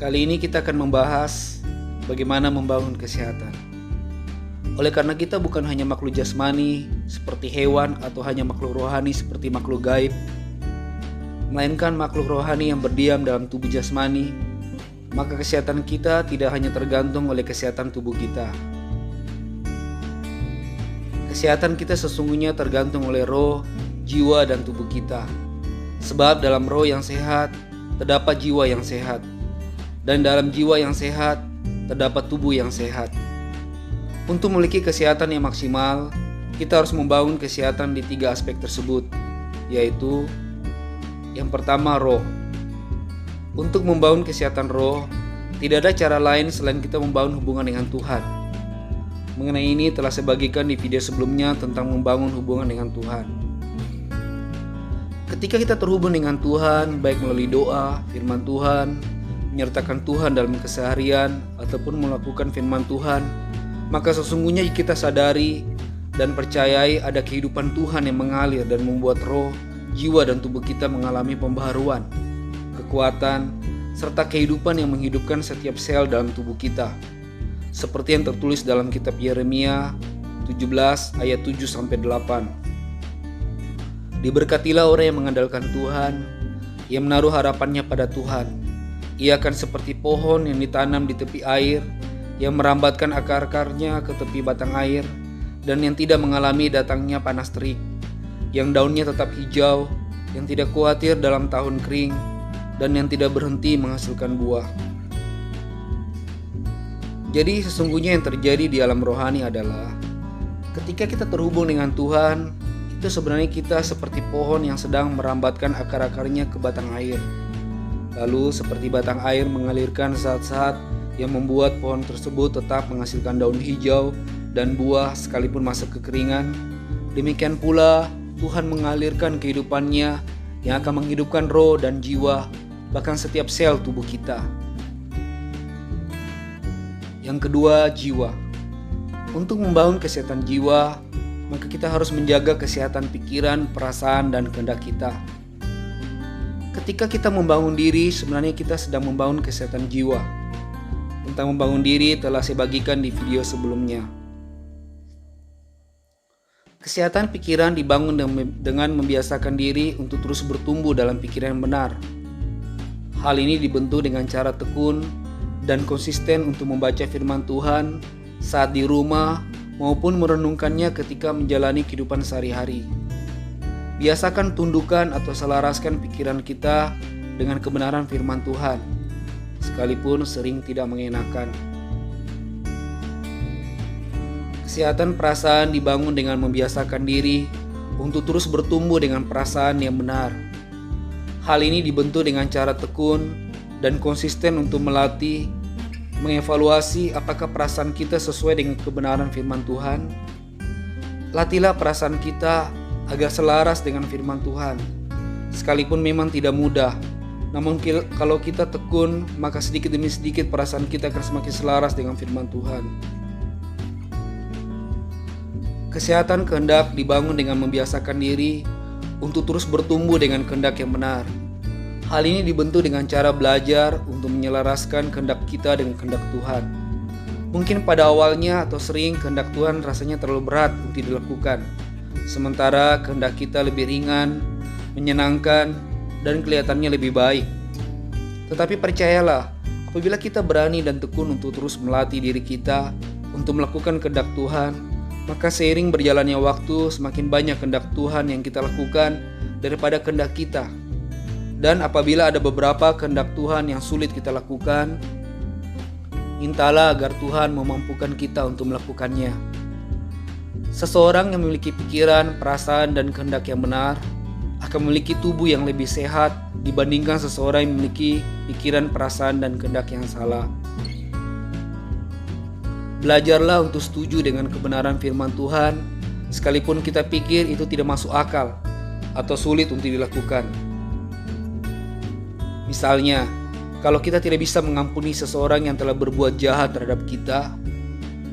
Kali ini kita akan membahas bagaimana membangun kesehatan. Oleh karena kita bukan hanya makhluk jasmani seperti hewan atau hanya makhluk rohani seperti makhluk gaib, melainkan makhluk rohani yang berdiam dalam tubuh jasmani, maka kesehatan kita tidak hanya tergantung oleh kesehatan tubuh kita. Kesehatan kita sesungguhnya tergantung oleh roh, jiwa, dan tubuh kita. Sebab dalam roh yang sehat, terdapat jiwa yang sehat. Dan dalam jiwa yang sehat, terdapat tubuh yang sehat. Untuk memiliki kesehatan yang maksimal, kita harus membangun kesehatan di 3 aspek tersebut, yaitu yang pertama, roh. Untuk membangun kesehatan roh, tidak ada cara lain selain kita membangun hubungan dengan Tuhan. Mengenai ini telah saya bagikan di video sebelumnya tentang membangun hubungan dengan Tuhan. Ketika kita terhubung dengan Tuhan, baik melalui doa, firman Tuhan, menyertakan Tuhan dalam keseharian, ataupun melakukan firman Tuhan, maka sesungguhnya kita sadari dan percayai ada kehidupan Tuhan yang mengalir dan membuat roh, jiwa, dan tubuh kita mengalami pembaharuan, kekuatan, serta kehidupan yang menghidupkan setiap sel dalam tubuh kita. Seperti yang tertulis dalam kitab Yeremia 17 ayat 7-8. Diberkatilah orang yang mengandalkan Tuhan, yang menaruh harapannya pada Tuhan. Ia akan seperti pohon yang ditanam di tepi air, yang merambatkan akar-akarnya ke tepi batang air, dan yang tidak mengalami datangnya panas terik, yang daunnya tetap hijau, yang tidak khawatir dalam tahun kering, dan yang tidak berhenti menghasilkan buah. Jadi sesungguhnya yang terjadi di alam rohani adalah ketika kita terhubung dengan Tuhan, itu sebenarnya kita seperti pohon yang sedang merambatkan akar-akarnya ke batang air. Lalu seperti batang air mengalirkan zat-zat yang membuat pohon tersebut tetap menghasilkan daun hijau dan buah sekalipun masa kekeringan. Demikian pula Tuhan mengalirkan kehidupannya yang akan menghidupkan roh dan jiwa, bahkan setiap sel tubuh kita. Yang kedua, jiwa. Untuk membangun kesehatan jiwa, maka kita harus menjaga kesehatan pikiran, perasaan, dan kehendak kita. Ketika kita membangun diri, sebenarnya kita sedang membangun kesehatan jiwa. Tentang membangun diri telah saya bagikan di video sebelumnya. Kesehatan pikiran dibangun dengan membiasakan diri untuk terus bertumbuh dalam pikiran yang benar. Hal ini dibentuk dengan cara tekun dan konsisten untuk membaca firman Tuhan saat di rumah maupun merenungkannya ketika menjalani kehidupan sehari-hari. Biasakan tundukkan atau selaraskan pikiran kita dengan kebenaran firman Tuhan, sekalipun sering tidak mengenakan. Kesehatan perasaan dibangun dengan membiasakan diri untuk terus bertumbuh dengan perasaan yang benar. Hal ini dibentuk dengan cara tekun dan konsisten untuk melatih, mengevaluasi apakah perasaan kita sesuai dengan kebenaran firman Tuhan. Latihlah perasaan kita agar selaras dengan firman Tuhan. Sekalipun memang tidak mudah, namun kalau kita tekun, maka sedikit demi sedikit perasaan kita akan semakin selaras dengan firman Tuhan. Kesehatan kehendak dibangun dengan membiasakan diri untuk terus bertumbuh dengan kehendak yang benar. Hal ini dibentuk dengan cara belajar untuk menyelaraskan kehendak kita dengan kehendak Tuhan. Mungkin pada awalnya atau sering kehendak Tuhan rasanya terlalu berat untuk dilakukan, sementara kehendak kita lebih ringan, menyenangkan, dan kelihatannya lebih baik. Tetapi percayalah, apabila kita berani dan tekun untuk terus melatih diri kita untuk melakukan kehendak Tuhan, maka seiring berjalannya waktu semakin banyak kehendak Tuhan yang kita lakukan daripada kehendak kita. Dan apabila ada beberapa kehendak Tuhan yang sulit kita lakukan, mintalah agar Tuhan memampukan kita untuk melakukannya. Seseorang yang memiliki pikiran, perasaan, dan kehendak yang benar akan memiliki tubuh yang lebih sehat dibandingkan seseorang yang memiliki pikiran, perasaan, dan kehendak yang salah. Belajarlah untuk setuju dengan kebenaran firman Tuhan, sekalipun kita pikir itu tidak masuk akal atau sulit untuk dilakukan. Misalnya, kalau kita tidak bisa mengampuni seseorang yang telah berbuat jahat terhadap kita,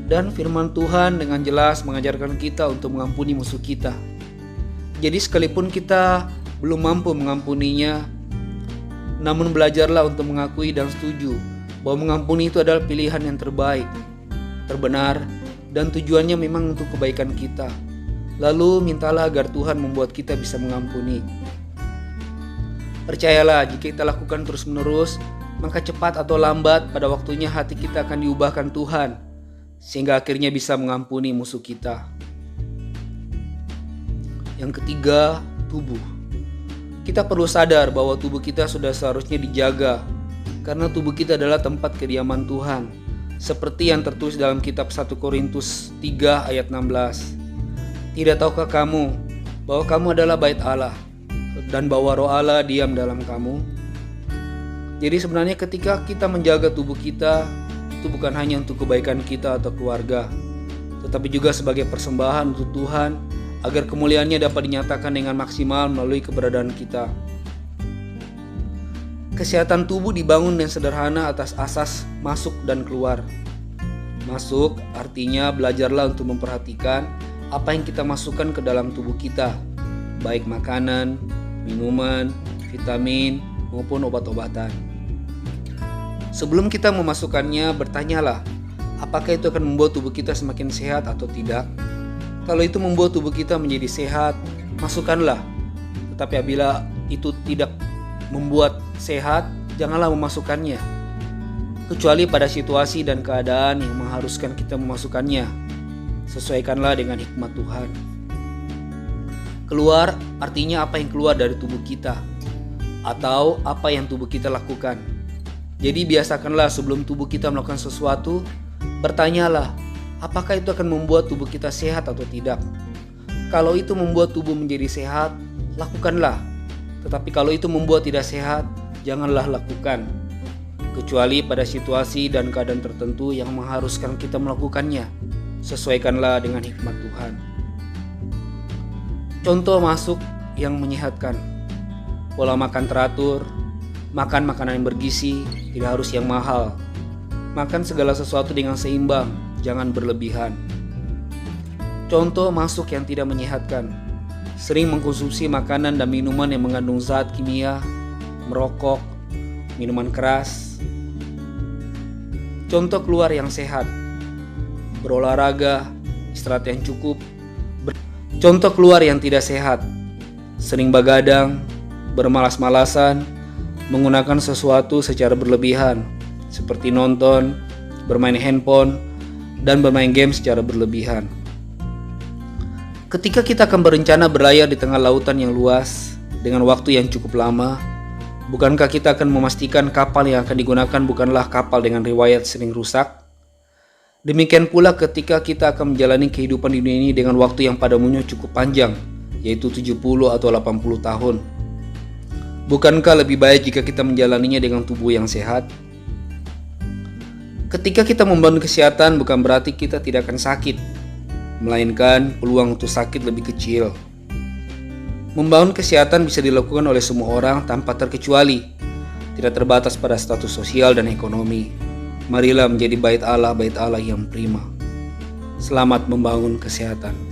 dan firman Tuhan dengan jelas mengajarkan kita untuk mengampuni musuh kita. Jadi sekalipun kita belum mampu mengampuninya, namun belajarlah untuk mengakui dan setuju bahwa mengampuni itu adalah pilihan yang terbaik, terbenar, dan tujuannya memang untuk kebaikan kita. Lalu mintalah agar Tuhan membuat kita bisa mengampuni. Percayalah, jika kita lakukan terus-menerus, maka cepat atau lambat pada waktunya hati kita akan diubahkan Tuhan, sehingga akhirnya bisa mengampuni musuh kita. Yang ketiga, tubuh. Kita perlu sadar bahwa tubuh kita sudah seharusnya dijaga, karena tubuh kita adalah tempat kediaman Tuhan, seperti yang tertulis dalam kitab 1 Korintus 3 ayat 16. Tidak tahukah kamu bahwa kamu adalah bait Allah, dan bahwa roh Allah diam dalam kamu? Jadi sebenarnya ketika kita menjaga tubuh kita, itu bukan hanya untuk kebaikan kita atau keluarga, tetapi juga sebagai persembahan untuk Tuhan, agar kemuliaannya dapat dinyatakan dengan maksimal melalui keberadaan kita. Kesehatan tubuh dibangun dengan sederhana atas asas masuk dan keluar. Masuk artinya belajarlah untuk memperhatikan apa yang kita masukkan ke dalam tubuh kita, baik makanan, minuman, vitamin, maupun obat-obatan. Sebelum kita memasukkannya, bertanyalah, apakah itu akan membuat tubuh kita semakin sehat atau tidak? Kalau itu membuat tubuh kita menjadi sehat, masukkanlah. Tetapi apabila itu tidak membuat sehat, janganlah memasukkannya. Kecuali pada situasi dan keadaan yang mengharuskan kita memasukkannya. Sesuaikanlah dengan hikmat Tuhan. Keluar artinya apa yang keluar dari tubuh kita, atau apa yang tubuh kita lakukan. Jadi biasakanlah sebelum tubuh kita melakukan sesuatu, bertanyalah, apakah itu akan membuat tubuh kita sehat atau tidak? Kalau itu membuat tubuh menjadi sehat, lakukanlah. Tetapi kalau itu membuat tidak sehat, janganlah lakukan. Kecuali pada situasi dan keadaan tertentu yang mengharuskan kita melakukannya. Sesuaikanlah dengan hikmat Tuhan. Contoh masuk yang menyehatkan. Pola makan teratur, makan makanan yang bergizi, tidak harus yang mahal. Makan segala sesuatu dengan seimbang, jangan berlebihan. Contoh masuk yang tidak menyehatkan. Sering mengkonsumsi makanan dan minuman yang mengandung zat kimia, merokok, minuman keras. Contoh keluar yang sehat. Berolahraga, istirahat yang cukup. Contoh keluar yang tidak sehat. Sering begadang, bermalas-malasan, menggunakan sesuatu secara berlebihan, seperti nonton, bermain handphone, dan bermain game secara berlebihan. Ketika kita akan berencana berlayar di tengah lautan yang luas, dengan waktu yang cukup lama, bukankah kita akan memastikan kapal yang akan digunakan bukanlah kapal dengan riwayat sering rusak? Demikian pula ketika kita akan menjalani kehidupan di dunia ini dengan waktu yang pada umumnya cukup panjang, yaitu 70 atau 80 tahun. Bukankah lebih baik jika kita menjalaninya dengan tubuh yang sehat? Ketika kita membangun kesehatan bukan berarti kita tidak akan sakit, melainkan peluang untuk sakit lebih kecil. Membangun kesehatan bisa dilakukan oleh semua orang tanpa terkecuali, tidak terbatas pada status sosial dan ekonomi. Marilah menjadi bait Allah yang prima. Selamat membangun kesehatan.